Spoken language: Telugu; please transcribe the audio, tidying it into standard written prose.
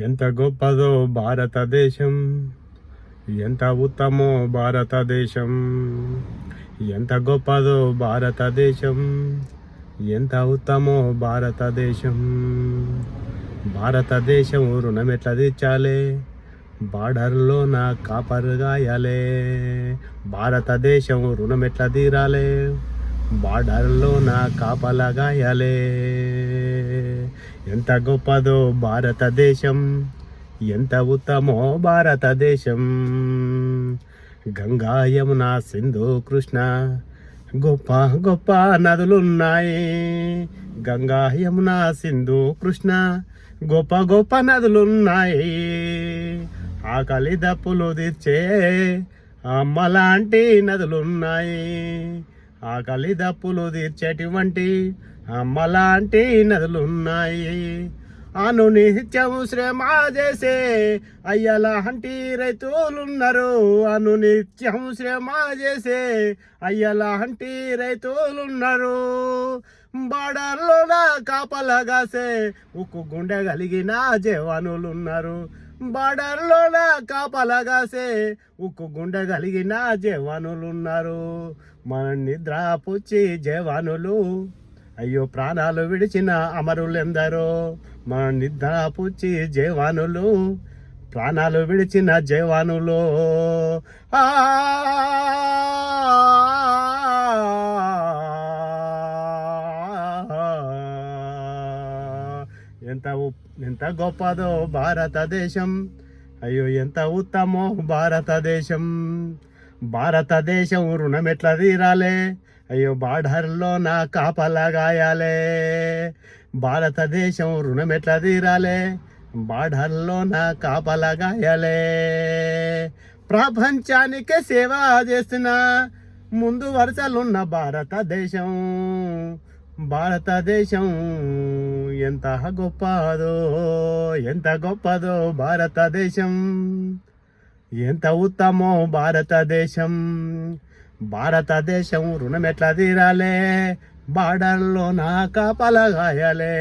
ఎంత గొప్పదో భారతదేశం, ఎంత ఉత్తమో భారతదేశం. ఎంత గొప్పదో భారతదేశం, ఎంత ఉత్తమో భారతదేశం. భారతదేశం రుణం ఎట్లా తీర్చాలే, బార్డర్లో నా కాపరుగాయాలే. భారతదేశం రుణం ఎట్లా తీరాలే, బార్డర్లో నా కాపలాగాయాలే. ఎంత గొప్పదో భారతదేశం, ఎంత ఉత్తమో భారతదేశం. గంగా యమున సింధు కృష్ణ గొప్ప గొప్ప నదులున్నాయి. గంగా యమున సింధు కృష్ణ గొప్ప గొప్ప నదులున్నాయి. ఆకలి దప్పులు తీర్చే అమ్మలాంటి నదులున్నాయి. ఆకలి దప్పులు తీర్చేటువంటి అమ్మలాంటి నదులున్నాయి. అనునిత్యము శ్రమ చేసే అయ్యలాంటి రైతులున్నారు. అనునిత్యం శ్రమ చేసే అయ్యలాంటి రైతులున్నారు. బార్డర్లో నా కాపలాగాసే ఉక్కు గుండె కలిగిన జవానులున్నారు. బార్డర్లో నా కాపలాగాసే ఉక్కు గుండె కలిగిన జవానులున్నారు. మన నిద్ర పుచ్చి జవానులు అయ్యో ప్రాణాలు విడిచిన అమరులెందరో. మన నిద్ర పుచ్చి జవానులు ప్రాణాలు విడిచిన జవానులు. ఎంత గొప్పదో భారతదేశం, అయ్యో ఎంత ఉత్తమో భారతదేశం. భారతదేశం రుణం ఎట్లా తీరాలే, అయ్యో బార్డర్లో నా కాపలాగాయాలే. భారతదేశం రుణం ఎట్లా తీరాలే, బార్డర్లో నా కాపలాగాయాలే. ప్రపంచానికే సేవ చేస్తున్న ముందు వరుసలున్న భారతదేశం. భారతదేశం ఎంత గొప్పదో, ఎంత గొప్పదో భారతదేశం. ఎంత ఉత్తమో భారతదేశం. భారతదేశం రుణం ఎట్లా తీరాలే, బార్డర్లో నా కాపలాగాయాలే.